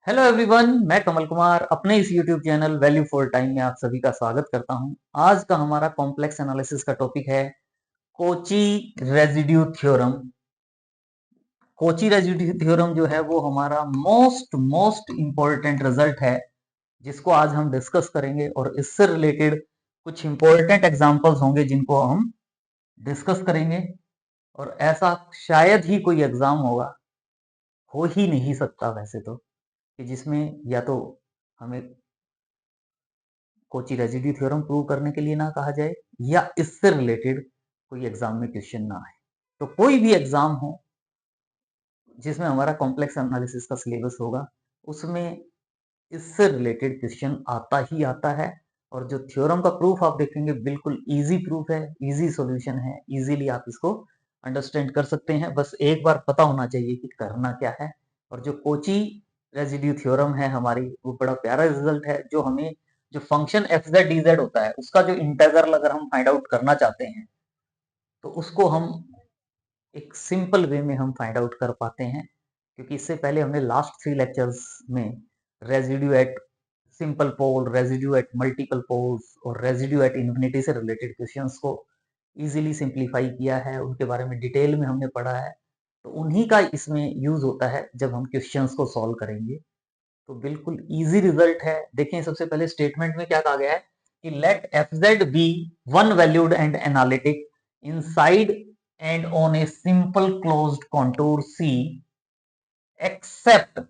Hello everyone, मैं कमल कुमार अपने इस YouTube channel value for time में आप सभी का स्वागत करता हूं। आज का हमारा कॉम्प्लेक्स एनालिसिस का टॉपिक है Kochi residue theorem. Kochi residue theorem जो है वो हमारा मोस्ट मोस्ट इंपॉर्टेंट रिजल्ट है, जिसको आज हम डिस्कस करेंगे और इससे रिलेटेड कुछ इंपॉर्टेंट एग्जांपल्स होंगे जिनको हम डिस्कस करेंगे। और ऐसा शायद ही कोई एग्जाम होगा, हो ही नहीं सकता वैसे तो, कि जिसमें या तो हमें कोची रेजिड्यू थ्योरम प्रूव करने के लिए ना कहा जाए या इससे रिलेटेड कोई एग्जाम में क्वेश्चन ना आए। तो कोई भी एग्जाम हो जिसमें हमारा कॉम्प्लेक्स एनालिसिस का सिलेबस होगा, उसमें इससे रिलेटेड क्वेश्चन आता ही आता है। और जो थ्योरम का प्रूफ आप देखेंगे बिल्कुल इजी प्रूफ है, इजी सॉल्यूशन है, इजीली आप इसको अंडरस्टैंड कर सकते हैं। बस एक बार पता होना चाहिए कि करना क्या है। और जो कोची रेजिड्यू थ्योरम है हमारी, वो बड़ा प्यारा रिजल्ट है जो हमें जो function F Z D Z होता है उसका जो इंटेग्रल अगर हम फाइंड आउट करना चाहते हैं तो उसको हम एक सिंपल वे में हम फाइंड आउट कर पाते हैं। क्योंकि इससे पहले हमने लास्ट 3 लेक्चर्स में residue at simple pole, residue at multiple poles और रेजिड्यू एट इन्फिनिटी से रिलेटेड क्वेश्चंस को इजीली सिंप्लीफाई किया है, उनके बारे में डिटेल में हमने पढ़ा है। तो उन्हीं का इसमें यूज होता है जब हम क्वेश्चंस को सॉल्व करेंगे। तो बिल्कुल इजी रिजल्ट है। देखें, सबसे पहले स्टेटमेंट में क्या कहा गया है कि let F Z be one valued and analytic inside and on a simple closed contour C except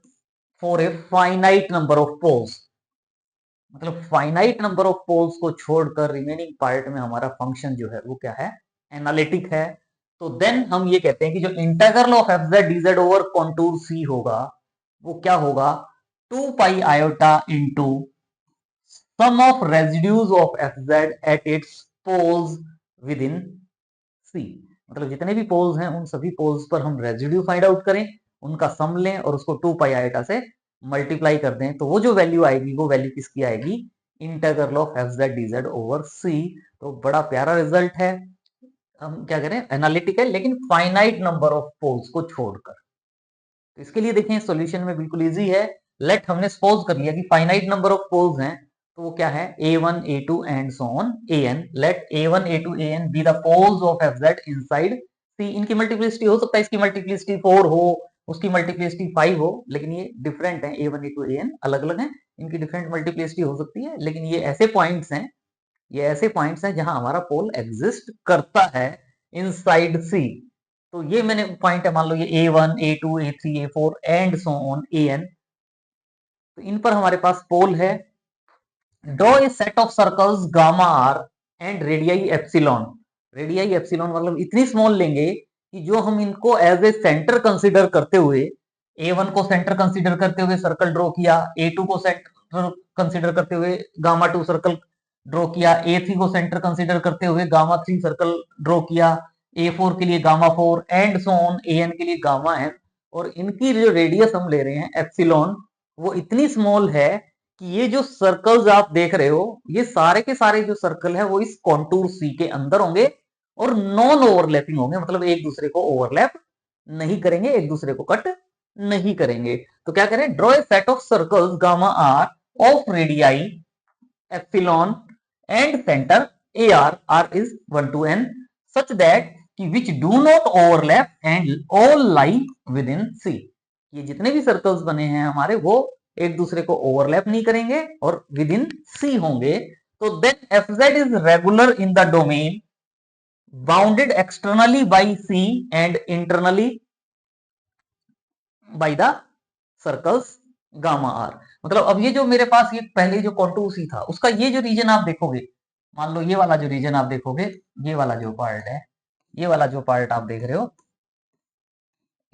for a finite number of poles। मतलब फाइनाइट नंबर ऑफ पोल्स को छोड़कर रिमेनिंग पार्ट में हमारा फंक्शन जो है वो क्या है, एनालिटिक है। तो देन हम ये कहते हैं कि जो integral of F Z D Z over contour C होगा वो क्या होगा, 2 pi iota into sum of residues of F z at its poles within C. मतलब जितने भी पोल्स हैं उन सभी पोल्स पर हम रेजिड्यू फाइंड आउट करें, उनका सम लें और उसको 2 पाई आयोटा से मल्टीप्लाई कर दें, तो वो जो वैल्यू आएगी वो वैल्यू किसकी आएगी, integral of F Z D Z over C. तो बड़ा प्यारा रिजल्ट है। हम क्या करें, एनालिटिक है लेकिन फाइनाइट नंबर ऑफ पोल्स को छोड़कर। तो इसके लिए देखें सॉल्यूशन में बिल्कुल इजी है। लेट हमने सपोज कर लिया कि फाइनाइट नंबर ऑफ पोल्स हैं, तो वो क्या है, a1 a2 and so on an। Let a1 a2 an be the poles of fz inside c। इनकी मल्टीप्लिसिटी हो सकता है, इसकी मल्टीप्लिसिटी 4 हो, उसकी मल्टीप्लिसिटी 5 हो, लेकिन ये डिफरेंट है, a1 a2 an अलग अलग हैं, इनकी डिफरेंट मल्टीप्लिसिटी हो सकती है। लेकिन ये ऐसे पॉइंट्स हैं, ये ऐसे पॉइंट्स हैं जहां हमारा पोल एग्जिस्ट करता है इनसाइड सी। तो ये मैंने पॉइंट है, मान लो ये a1 a2 a3 a4 and so on an। तो इन पर हमारे पास पोल है। Draw a set of circles gamma R and radii epsilon. Radii epsilon मतलब इतनी स्मॉल लेंगे कि जो हम इनको एज ए सेंटर कंसीडर करते हुए, a1 को सेंटर कंसीडर करते हुए सर्कल ड्रॉ किया, a2 को सेंटर कंसीडर करते हुए गामा 2 सर्कल ड्रॉ किया, a3 को सेंटर कंसीडर करते हुए गामा 3 सर्कल ड्रॉ किया, a4 के लिए gamma 4 and so on an के लिए गामा n। और इनकी जो रेडियस हम ले रहे हैं एप्सिलॉन, वो इतनी स्मॉल है कि ये जो सर्कल्स आप देख रहे हो, ये सारे के सारे जो सर्कल है वो इस कॉन्टूर सी के अंदर होंगे और नॉन ओवरलैपिंग होंगे, मतलब एक दूसरे को ओवरलैप नहीं करेंगे, एक दूसरे को कट नहीं करेंगे। तो क्या करें, draw a set of circles gamma r of radii epsilon and centre a r, r is 1 to n, such that कि which do not overlap and all lie within C. ये जितने भी circles बने हैं हमारे वो एक दूसरे को ओवरलैप नहीं करेंगे और विद इन सी होंगे। तो then F Z is regular in the domain bounded externally by C and internally by the circles gamma R. मतलब अब ये जो मेरे पास ये पहले जो कॉन्टूर सी था उसका ये जो रीजन आप देखोगे, मान लो ये वाला जो रीजन आप देखोगे, ये वाला जो पार्ट है, ये वाला जो पार्ट आप देख रहे हो,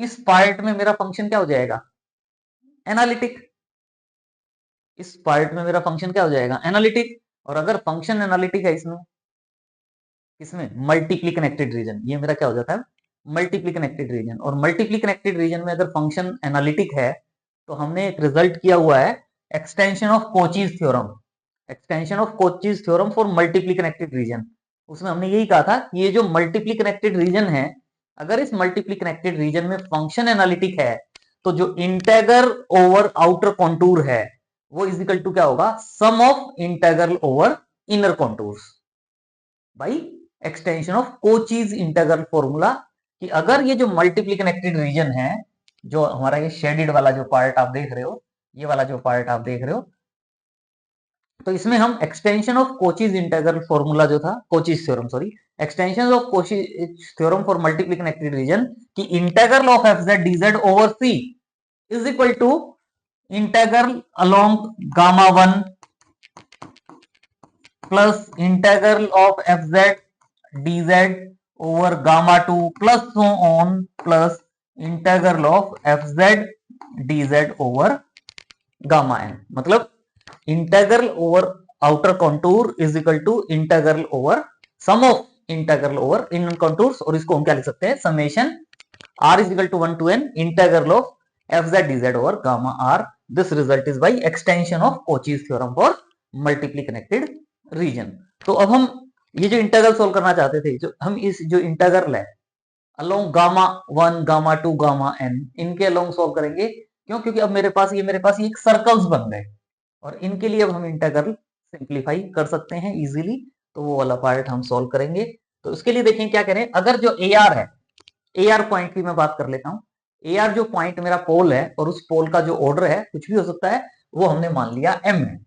इस पार्ट में मेरा फंक्शन क्या हो जाएगा, एनालिटिक। इस पार्ट में मेरा फंक्शन क्या हो जाएगा, एनालिटिक। और अगर फंक्शन एनालिटिक है इसमें, इसमें मल्टीपली कनेक्टेड रीजन, ये मेरा क्या हो जाता है, मल्टीपली कनेक्टेड रीजन। और मल्टीपली कनेक्टेड रीजन में अगर फंक्शन एनालिटिक है तो हमने एक रिजल्ट किया हुआ है extension of Cauchy's theorem, extension of Cauchy's theorem for multiply connected region. उसमें हमने यही कहा था कि ये जो मल्टीपली कनेक्टेड रीजन है, अगर इस मल्टीपली कनेक्टेड रीजन में फंक्शन एनालिटिक है तो जो इंटेग्रल ओवर आउटर कॉन्टूर है वो इज इक्वल टू क्या होगा, sum of integral over inner contours by extension of Cauchy's integral formula. कि अगर ये जो मल्टीप्ली कनेक्टेड रीजन है, जो हमारा ये शेडेड वाला जो पार्ट आप देख रहे हो, ये वाला जो पार्ट आप देख रहे हो, तो इसमें हम extension of Cauchy's integral formula जो था, Cauchy's theorem, sorry, extension of Cauchy's theorem for multiply connected region की integral of F Z D Z over C is equal to integral along gamma 1 plus integral of F Z D Z over gamma 2 plus so on plus integral of F Z D Z over gamma n. मतलब integral over outer contour is equal to integral over sum of integral over inner contours, और इसको हम क्या लिख सकते हैं, summation r is equal to 1 to n integral of F Z D Z over gamma r। This result is by extension of Cauchy's theorem for multiply connected region. तो अब हम ये जो इंटेग्रल सोल्व करना चाहते थे, जो हम इस जो इंटेग्रल है along gamma 1 gamma 2 gamma n, इनके अलोंग सोल्व करेंगे। क्यों? क्योंकि अब मेरे पास ये एक सर्कल्स बन गए और इनके लिए अब हम इंटेग्रल सिंप्लीफाई कर सकते हैं इजीली। तो वो वाला पार्ट हम सॉल्व करेंगे। तो उसके लिए देखें क्या करें, अगर जो ए आर है, ए आर पॉइंट की मैं बात कर लेता हूं। ए आर जो पॉइंट मेरा पोल है और उस पोल का जो ऑर्डर है कुछ भी हो सकता है, वो हमने मान लिया एम है।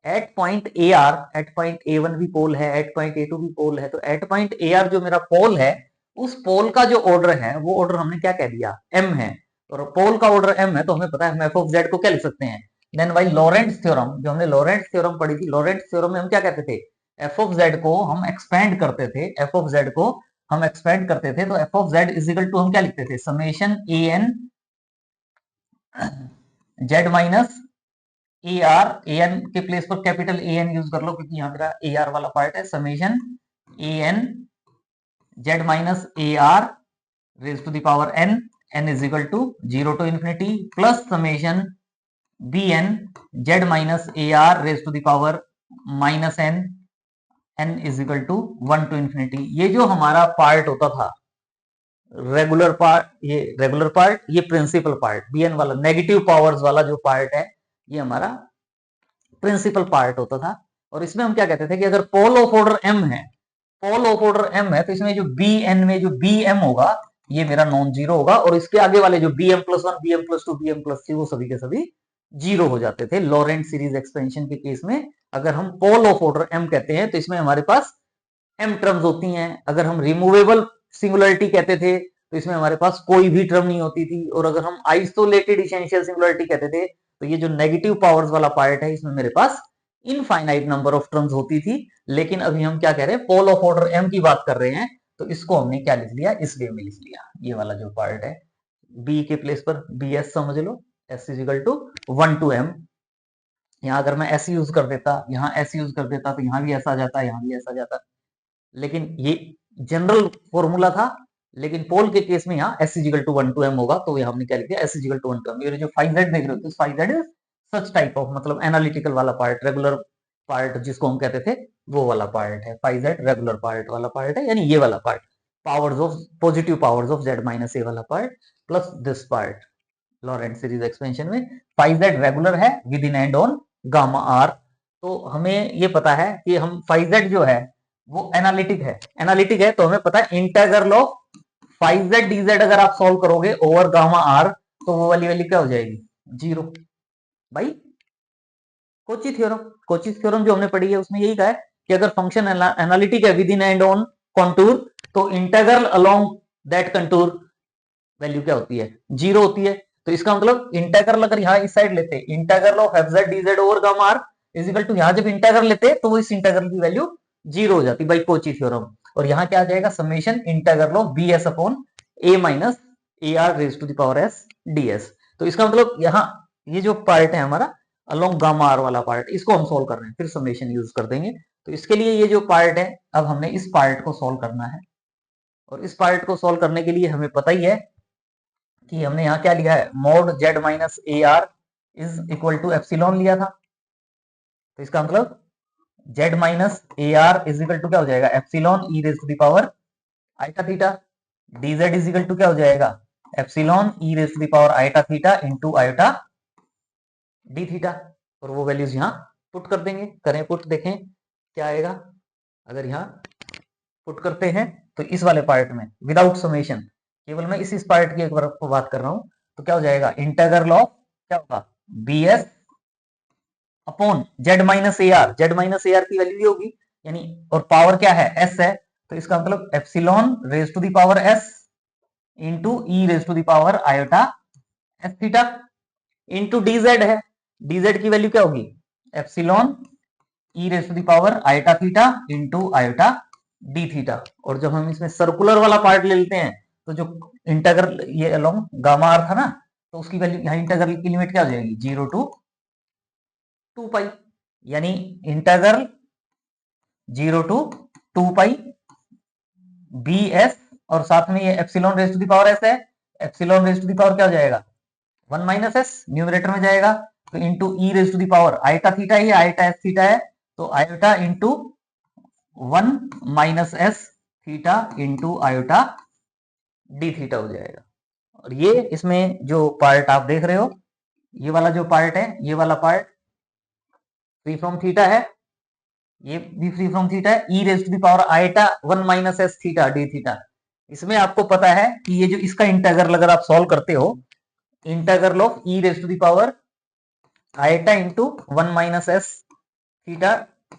At point A R, at point A one भी पोल है, एट पॉइंट ए टू भी पोल है, तो एट पॉइंट ए आर जो मेरा पोल है, उस पोल का जो ऑर्डर है वो ऑर्डर हमने क्या कह दिया, एम है। और पोल का ऑर्डर एम है तो हमें पता है हम एफ ऑफ जेड को क्या लिख सकते हैं, देन बाई लॉरेंट्ज थ्योरम, जो हमने लॉरेंट्ज थ्योरम पढ़ी थी, लॉरेंट्ज थ्योरम में हम क्या कहते थे, एफ ऑफ जेड को हम एक्सपेंड करते थे, एफ ऑफ जेड को हम एक्सपेंड करते थे, तो f of z is equal to हम क्या लिखते थे, summation a n z minus a r, a n के प्लेस पर कैपिटल ए एन यूज कर लो क्योंकि यहाँ मेरा ए आर वाला पार्ट है, summation a n z minus a r raise to the power n, n is equal to 0 to infinity plus summation b n z minus a r raise to the power minus n, n is equal to 1 to infinity। ये जो हमारा part होता था regular part, ये regular part, ये principal part, b n वाला negative powers वाला जो पार्ट है, ये हमारा प्रिंसिपल पार्ट होता था। और इसमें हम क्या कहते थे कि अगर पोल ऑफ ऑर्डर एम है, पोल ऑफ ऑर्डर एम है, तो इसमें जो बी एन में जो बी एम होगा ये मेरा नॉन जीरो होगा, और इसके आगे वाले जो b m plus one, b m plus two, b m plus three, वो सभी के सभी जीरो हो जाते थे। लॉरेंट सीरीज एक्सपेंशन के केस में अगर हम पोल ऑफ ऑर्डर एम कहते हैं तो इसमें हमारे पास एम टर्म्स होती हैं। अगर हम रिमूवेबल सिंगुलरिटी कहते थे तो इसमें हमारे पास कोई भी टर्म नहीं होती थी। और अगर हम आइसोलेटेड इसेंशियल सिंगुलरिटी कहते थे तो ये जो नेगेटिव पावर्स वाला पार्ट है, इसमें मेरे पास इनफाइनाइट नंबर ऑफ टर्म्स होती थी। लेकिन अभी हम क्या कह रहे हैं, पोल ऑफ ऑर्डर एम की बात कर रहे हैं, तो इसको हमने क्या लिख लिया, इस वे में लिख लिया। ये वाला जो पार्ट है, बी के प्लेस पर बी एस समझ लो, s is equal to 1 to m। यहाँ अगर मैं एस यूज कर देता, यहाँ एस यूज कर देता, तो यहाँ भी ऐसा आ जाता, यहाँ भी ऐसा जाता। लेकिन ये जनरल फॉर्मूला था, लेकिन पोल के केस में यहाँ s is equal to 1 to m होगा, तो यहाँ हमने क्या लिख दिया, s is equal to 1 to m। ये जो फाइव जेड देख रहे हो, five z is such type of, मतलब एनालिटिकल वाला पार्ट, रेगुलर पार्ट जिसको हम कहते थे, वो वाला पार्ट है। फाइव जेड रेगुलर पार्ट वाला पार्ट है, यानी ये वाला part, powers of positive powers of z minus a वाला part plus this part Laurent series expansion में। फाइव जेड रेगुलर है within and on gamma r. तो हमें ये पता है कि हम फाइव जेड जो है वो एनालिटिक है, एनालिटिक है, तो हमें पता है integral of five Z D Z अगर आप सॉल्व करोगे ओवर गामा आर, तो वो वाली वैल्यू क्या हो जाएगी, जीरो। भाई कोची थ्योरम, कोची थ्योरम जो हमने पढ़ी है उसमें यही कहा है कि अगर फंक्शन एनालिटिक है within and on contour, तो integral along that contour value क्या होती है, जीरो होती है। तो इसका मतलब इंटीग्रल अगर यहाँ इस साइड लेते, integral of F Z D Z over gamma r is equal to, यहाँ जब इंटीग्रल लेते तो वो इस इंटीग्रल की वैल्यू जीरो हो जाती बाई कोची थ्योरम। और यहाँ क्या आ जाएगा, summation integral of b s upon a minus a r raise to the power s d s. तो इसका मतलब यहाँ ये जो पार्ट है हमारा अलोंग गामा आर वाला पार्ट, इसको हम सोल्व कर रहे हैं, फिर समेशन यूज कर देंगे। तो इसके लिए ये जो पार्ट है, अब हमने इस पार्ट को सोल्व करना है। और इस पार्ट को सोल्व करने के लिए हमें पता ही है कि हमने यहाँ क्या लिया है, mod z minus a r is equal to epsilon लिया था। तो इसका मतलब z minus a r is equal to क्या हो जाएगा, epsilon e raise to the power iota theta. D z is equal to क्या हो जाएगा, epsilon e raise to the power iota theta into iota d theta, और वो values यहाँ put कर देंगे। करें पुट, देखें क्या आएगा। अगर यहाँ पुट करते हैं तो इस वाले पार्ट में विदाउट समेशन, केवल मैं इस पार्ट की एक बार आपको बात कर रहा हूं, तो क्या हो जाएगा, इंटीग्रल ऑफ क्या होगा, b s upon z minus a r. Z minus a r की वैल्यू ये होगी, यानी और पावर क्या है, एस है, तो इसका मतलब epsilon raise to the power s into e raise to the power iota s theta into dz है। डीजेड की वैल्यू क्या होगी, epsilon e raise to the power iota theta into iota d theta. और जब हम इसमें circular वाला part ले लेते हैं, तो जो इंटीग्रल ये अलोंग गामा आर था ना, तो उसकी वैल्यू यहाँ इंटीग्रल की लिमिट क्या हो जाएगी, 0 टू 2 पाई, यानी integral 0 to 2 pi b s, और साथ में ये epsilon raise to the power s है। Epsilon raise to the power क्या हो जाएगा, 1 माइनस एस न्यूमरेटर में जाएगा, तो into e raise to the power iota theta ही, आयोटा एस थीटा है, तो iota into 1 minus s theta into iota d theta हो जाएगा। और ये इसमें जो पार्ट आप देख रहे हो, ये वाला जो पार्ट है, ये वाला पार्ट फ्री फ्रॉम थीटा है, ये भी फ्री फ्रॉम थीटा है, e raise to the power iota 1 minus s theta d theta. इसमें आपको पता है कि ये जो इसका इंटीग्रल अगर आप सॉल्व करते हो, integral of e raise to the power iota into 1 minus s theta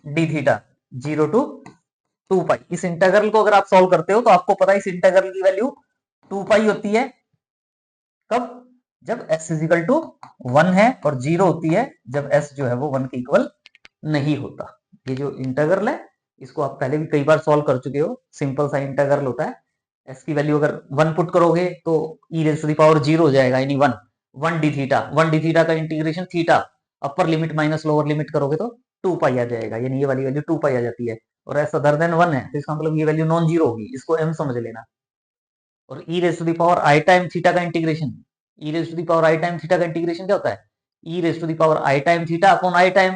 d theta 0 to 2 pi, इस इंटीग्रल को अगर आप सॉल्व करते हो तो आपको पता है इस इंटीग्रल की वैल्यू 2 पाई होती है। कब, जब s इजिकल टू 1 है, और 0 होती है जब s जो है वो 1 के इक्वल नहीं होता। ये जो इंटीग्रल है, इसको आप पहले भी कई बार सॉल्व कर चुके हो, सिंपल सा इंटीग्रल होता है। s की वैल्यू अगर 1 पुट करोगे तो e raise to the power 0 हो जाएगा, यानी 1 डी थीटा। 1 डी थीटा का integration theta upper limit minus lower limit करोगे तो 2 पाई आ जाएगा, यानी ये वाली वैल्यू 2 पाई आ जाती है। और एस अदर देन 1 है, तो इसका मतलब ये वैल्यू नॉन जीरो होगी, इसको m समझ लेना। और e raise to the power i time theta का integration, e raise to the power i time theta का इंटीग्रेशन क्या होता है, e raise to the power i time theta upon i time,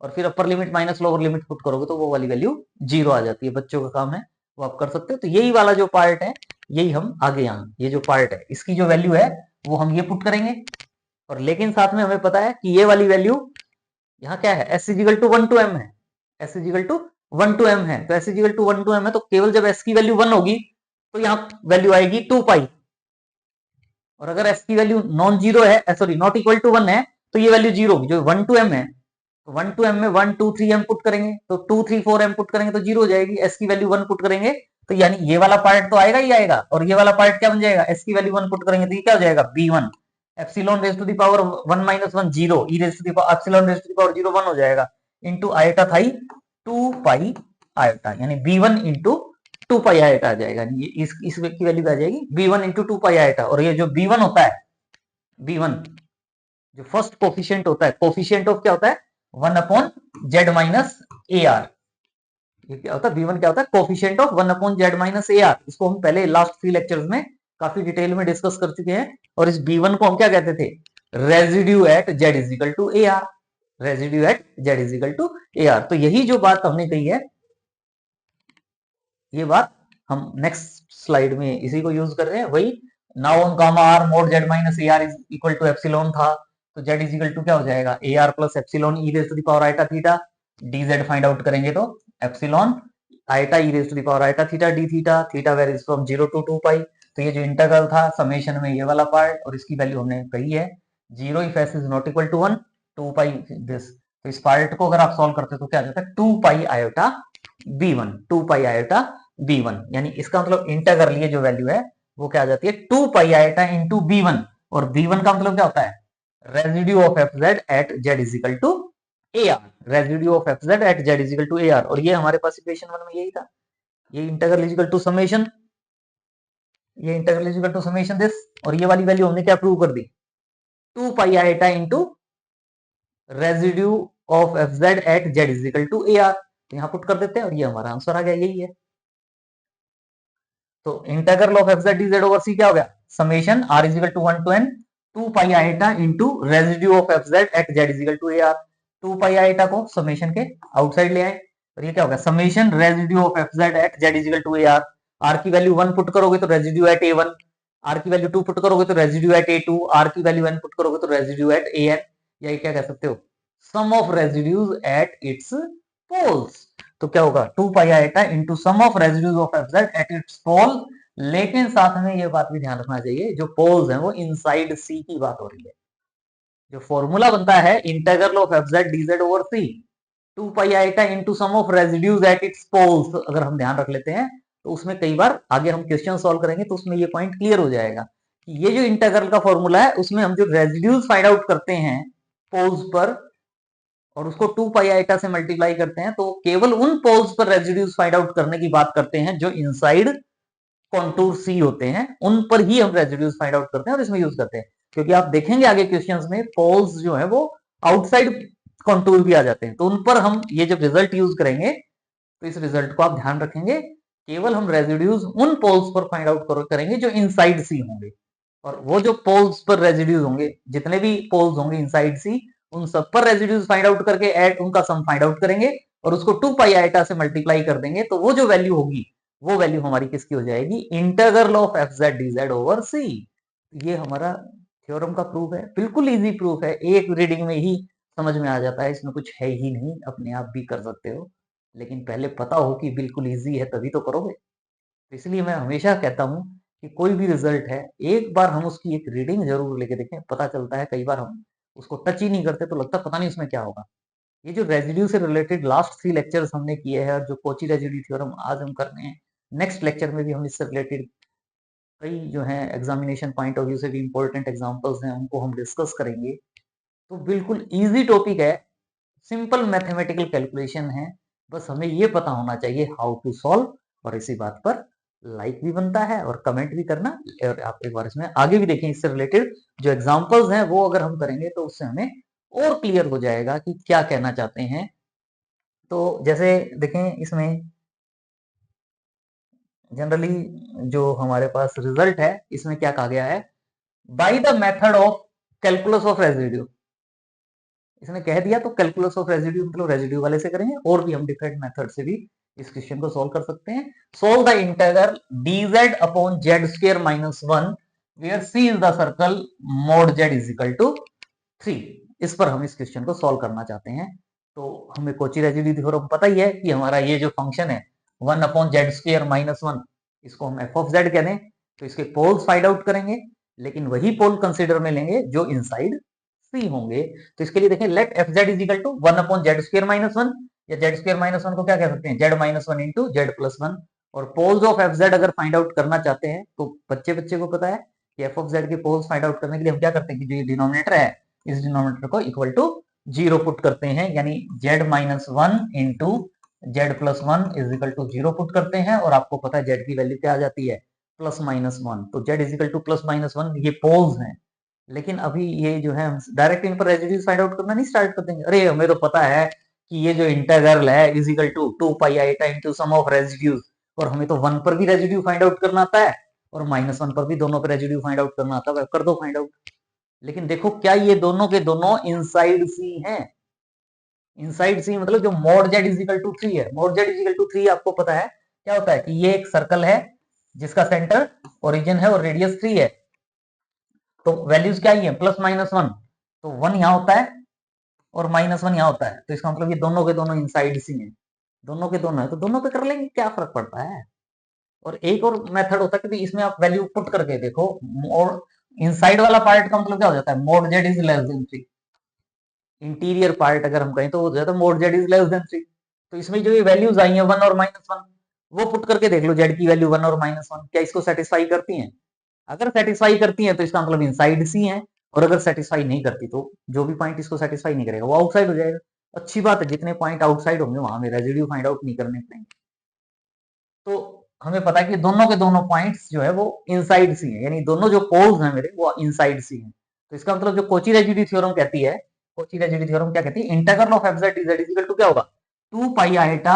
और फिर upper limit minus lower limit put करोगे तो वो वाली वैल्यू 0 आ जाती है। बच्चों का काम है, वो आप कर सकते हो। तो यही वाला जो पार्ट है, यही हम आगे यहाँ ये जो पार्ट है इसकी जो वैल्यू है वो हम ये पुट करेंगे। और लेकिन साथ में हमें पता है कि ये वाली वैल्यू यहाँ क्या है, s is equal to 1 to m है, s is equal to 1 to m है, तो s is equal to 1 to m है, तो केवल जब एस की वैल्यू 1 होगी तो यहाँ वैल्यू आएगी 2 पाई। और अगर एस की वैल्यू नॉन जीरो है, सॉरी नॉट इक्वल टू 1 है, तो ये वैल्यू जीरो होगी। जो 1 टू एम है, तो 1 टू एम में 1 2 3 एम पुट करेंगे तो 2 3 4 एम पुट करेंगे तो जीरो हो जाएगी। एस की वैल्यू 1 पुट करेंगे तो यानी ये वाला पार्ट तो आएगा ही आएगा, और ये वाला पार्ट क्या बन जाएगा, एस की वैल्यू 1 पुट करेंगे तो ये क्या हो जाएगा, b1 epsilon raise to the power 1 minus 1 zero, e raise to the power epsilon raise to the power 0 1 हो जाएगा, into iota theta 2 pi iota, यानी b1 इंटू 2 पाई आयोटा आ जाएगा। ये इस की वैल्यू आ जाएगी b1 इंटू 2 पाई आयोटा। और ये जो b1 होता है, b1 जो फर्स्ट कोफिशिएंट होता है, कोफिशिएंट ऑफ क्या होता है, 1 upon z minus a are. ये क्या होता है, b1 क्या होता है, coefficient of 1 upon z minus a are. इसको हम पहले लास्ट 3 लेक्चर्स में काफी डिटेल में डिस्कस कर चुके हैं। और इस b1 को हम क्या कहते थे, residue at z is equal to a r, residue at z is equal to a r. तो यही जो बात हमने कही है, ये बात हम नेक्स्ट स्लाइड में इसी को यूज कर रहे हैं। वही now on gamma r mod z minus a r is equal to epsilon था, तो जेड इज इक्वल टू क्या हो जाएगा, a r plus epsilon e raise to the power iota theta, d z find out करेंगे तो epsilon iota e raise to the power iota theta d theta, theta varies from 0 to 2 pi. तो ये जो integral था summation में, ये वाला part, और इसकी वैल्यू हमने कही है 0 if s is not equal to 1, 2 pi this. तो इस पार्ट को अगर आप सॉल्व करते हो तो क्या आ जाता है, 2 pi iota b1, 2 pi iota b1, यानी इसका मतलब इंटीग्रल ये जो वैल्यू है वो क्या आ जाती है, 2 पाई आयोटा इंटू b1। और b1 का मतलब क्या होता है, residue of F z at z is equal to a r, residue of F z at z is equal to a r. और ये हमारे पास इक्वेशन 1 में यही था, ये इंटीग्रल इजिकल टू समेशन, ये integral is equal to summation this. और ये वाली वैल्यू हमने क्या प्रूव कर दी, 2 pi iota into residue of F z at z is equal to a r. तो यहां पुट कर देते हैं और ये हमारा आंसर आ गया, यही है। तो integral of F Z D Z over C क्या हो गया, summation r is equal to 1 to n 2 pi iota into residue of F z at z is equal to a r. 2 pi iota को समेशन के आउटसाइड ले आए, और ये क्या हो गया, summation residue of F z at z is equal to a r. R की वैल्यू 1 पुट करोगे तो रेजिड्यू एट ए1, आर की वैल्यू 2 पुट करोगे तो रेजिड्यू एट A2, आर की वैल्यू n पुट करोगे तो रेजिड्यू एट AN, या क्या कह सकते हो, sum of residues at its poles. तो क्या होगा 2 pi iota into sum of residues of f z at its pole. लेकिन साथ में ये बात भी ध्यान रखना चाहिए, जो पोल्स हैं वो इनसाइड सी की बात हो रही है। जो फॉर्मूला बनता है integral of f z dz over c, 2 pi iota into sum of residues at its poles, अगर हम ध्यान रख लेते हैं तो उसमें कई बार आगे हम क्वेश्चन सॉल्व करेंगे तो उसमें ये पॉइंट क्लियर हो जाएगा कि ये जो इंटीग्रल का फॉर्मूला है उसमें हम जो रेजिड्यूज फाइंड आउट करते हैं पोल्स पर और उसको 2 पाई आइटा से मल्टीप्लाई करते हैं, तो केवल उन पोल्स पर रेजिड्यूज फाइंड आउट करने की बात करते हैं जो इनसाइड कॉन्टूर सी होते हैं, उन पर ही हम रेजिड्यूज फाइंड आउट करते हैं और इसमें यूज करते हैं। क्योंकि आप देखेंगे आगे क्वेश्चंस में पोल्स जो है वो आउटसाइड कॉन्टूर भी आ जाते हैं, तो उन पर हम ये जब रिजल्ट यूज करेंगे तो इस रिजल्ट को आप ध्यान रखेंगे, केवल हम रेजिड्यूज उन पोल्स पर फाइंड आउट करेंगे जो इनसाइड सी होंगे, और वो जो पोल्स पर रेजिड्यूज होंगे, जितने भी पोल्स होंगे इनसाइड सी, उन सब पर रेजिड्यूज फाइंड आउट करके ऐड उनका सम फाइंड आउट करेंगे और उसको 2 पाई आइटा से मल्टीप्लाई कर देंगे, तो वो जो वैल्यू होगी वो वैल्यू हमारी किसकी हो जाएगी, integral of F Z D Z over C. ये हमारा थ्योरम का प्रूफ है, बिल्कुल इजी प्रूफ है, एक रीडिंग में ही समझ में आ जाता है, इसमें कुछ है ही नहीं, अपने आप भी कर सकते हो, लेकिन पहले पता हो कि बिल्कुल इजी है तभी तो करोगे। तो इसलिए मैं हमेशा कहता हूं कि कोई भी रिजल्ट है एक बार हम उसकी एक रीडिंग जरूर लेके देखें, पता चलता है, कई बार हम उसको टच ही नहीं करते तो लगता पता नहीं उसमें क्या होगा। ये जो रेजिड्यू से रिलेटेड लास्ट 3 लेक्चर्स हमने किए हैं और जो कोची रेजिड्यू थ्योरम आज हम कर रहे हैं, नेक्स्ट लेक्चर में भी हम इससे रिलेटेड कई जो है एग्जामिनेशन पॉइंट ऑफ व्यू से भी इंपॉर्टेंट एग्जांपल्स हैं उनको हम डिस्कस करेंगे। तो बिल्कुल इजी टॉपिक है, सिंपल मैथमेटिकल कैलकुलेशन है, बस हमें ये पता होना चाहिए हाउ टू सॉल्व, और इसी बात पर लाइक भी बनता है और कमेंट भी करना, और आप एक बार इसमें आगे भी देखें, इससे रिलेटेड जो एग्जांपल्स हैं वो अगर हम करेंगे तो उससे हमें और क्लियर हो जाएगा कि क्या कहना चाहते हैं। तो जैसे देखें इसमें जनरली जो हमारे पास रिजल्ट है इसमें क्या कहा गया है, by the method of calculus of residue, इसने कह दिया तो कैलकुलस ऑफ रेजिड्यू मतलब रेजिड्यू वाले से करेंगे, और भी हम डिफरेंट मेथड से भी इस क्वेश्चन को सॉल्व कर सकते हैं। Solve the integral dz upon z square minus 1 where c is the circle mod z is equal to 3। इस पर हम इस क्वेश्चन को सॉल्व करना चाहते हैं। तो हमें कोची रेजिड्यू थ्योरम पता ही है कि हमारा ये जो फंक्शन है 1 अपॉन जेड स्क्वायर माइनस 1, इसको हम एफ ऑफ जेड कह दें, तो इसके पोल्स फाइंड आउट करेंगे, लेकिन वही पोल कंसिडर में लेंगे जो इनसाइड सी होंगे। तो इसके लिए देखें let F Z is equal to 1 upon z square minus 1, या जेड स्क्वायर माइनस 1 को क्या कह सकते हैं, Z minus 1 into z plus 1। और पोल्स ऑफ एफ जेड अगर फाइंड आउट करना चाहते हैं तो बच्चे बच्चे को पता है कि एफ ऑफ जेड के पोल्स फाइंड आउट करने के लिए हम क्या करते हैं कि जो ये डिनोमिनेटर है इस डिनोमिनेटर को इक्वल टू 0 पुट करते हैं, यानी z minus 1 into z plus 1 is equal to 0 put करते हैं, और आपको पता है जेड की वैल्यू क्या आ जाती है, प्लस माइनस 1। तो z is equal to plus minus 1, ये पोल्स हैं। लेकिन अभी ये जो है हम डायरेक्ट इन पर रेजिड्यूज फाइंड आउट करना नहीं स्टार्ट कर देंगे, अरे हमें तो पता है कि ये जो इंटीग्रल है is equal to 2 pi iota into sum of residues, और हमें तो 1 पर भी रेजिड्यू फाइंड आउट करना आता है और माइनस 1 पर भी, दोनों पर रेजिड्यू फाइंड आउट करना आता है, कर दो फाइंड आउट। लेकिन देखो क्या ये दोनों के दोनों इनसाइड सी हैं, इनसाइड सी मतलब जो mod z is equal to 3 है, mod z is equal to 3 आपको पता है क्या होता है कि ये एक सर्कल है जिसका सेंटर ओरिजिन है और रेडियस 3 है, तो वैल्यूज क्या ही है प्लस माइनस 1, तो 1 यहां होता है और माइनस 1 यहां होता है, तो इसका मतलब ये दोनों के दोनों इनसाइड सी हैं, दोनों के दोनों है तो दोनों पे कर लेंगे, क्या फर्क पड़ता है। और एक और मेथड होता है कि इसमें आप वैल्यू पुट करके देखो, और इनसाइड वाला पार्ट का मतलब क्या हो जाता है, mod z is less then 3, interior part अगर हम कहें तो वो ज्यादा mode z is less then 3। तो इसमें जो ये वैल्यूज आई हैं 1 और माइनस 1, वो पुट करके देख लो जेड की वैल्यू 1 और माइनस 1 क्या इसको सेटिस्फाई करती हैं, अगर सेटिस्फाई करती है तो इसका मतलब इनसाइड सी है, और अगर सेटिस्फाई नहीं करती तो जो भी पॉइंट इसको सेटिस्फाई नहीं करेगा वो आउटसाइड हो जाएगा। अच्छी बात है, जितने पॉइंट आउटसाइड होंगे वहां में रेजिड्यू फाइंड आउट नहीं करने पड़ेंगे। तो हमें पता है कि दोनों के दोनों पॉइंट्स जो है वो इनसाइड सी है, यानी दोनों जो पोल्स हैं मेरे वो इनसाइड सी हैं। तो इसका मतलब जो कोची रेजिड्यू थ्योरम कहती है, कोची रेजिड्यू थ्योरम क्या कहती है, integral of F Z is equal to क्या होगा, 2 pi iota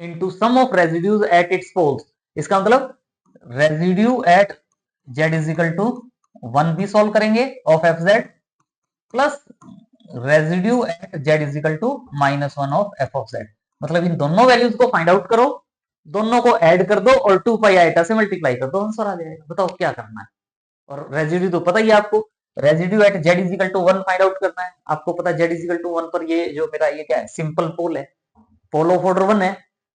into sum of residues at its poles. इसका मतलब residue at z is equal to 1 भी सॉल्व करेंगे of F z, plus residue at z is equal to minus 1 of f of z. मतलब इन दोनों values को find out करो, दोनों को ऐड कर दो और 2 पाई आइटा से मल्टीप्लाई कर दो, आंसर आ जाएगा। बताओ क्या करना है। और रेजिड्यू तो पता ही है आपको, residue at z is equal to 1 find out करना है। आपको पता है जेड इजिकल टू 1 पर ये जो मेरा ये क्या है, सिंपल पोल है, पोल ऑफ ऑर्डर 1 है।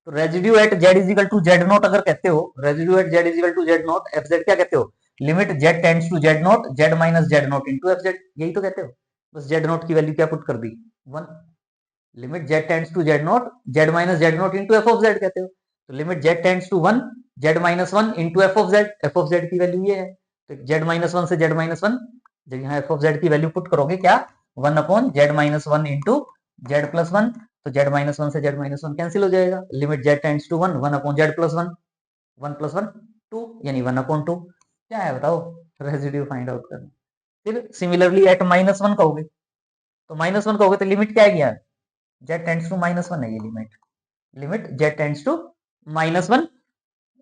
तो residue at z is equal to z not अगर कहते हो, residue at z is equal to z not f z क्या कहते हो, limit z tends to z not z minus z not into f z, यही तो कहते हो। बस जेड नॉट की वैल्यू क्या पुट कर दी, 1। Limit z tends to z not z minus z not into f of z कहते हो। तो limit z tends to 1 z minus 1 into f of z की वैल्यू ये है। तो जेड माइनस 1 से जेड माइनस 1, जब यहाँ एफ ऑफ जेड की वैल्यू पुट करोगे क्या, 1 upon z minus 1 into z plus 1। तो जेड माइनस 1 से जेड माइनस 1 कैंसिल हो जाएगा। Limit z tends to 1 1 upon z plus 1, 1 plus 1 2 यानी 1 अपॉन 2। क्या है बताओ, रेजिड्यू फाइंड आउट करना। फिर सिमिलरली एट माइनस 1 कहोगे, तो माइनस 1 कहोगे तो लिमिट क्या है यार, जेड टेंड्स टू माइनस 1 है ये limit, limit z tends to minus 1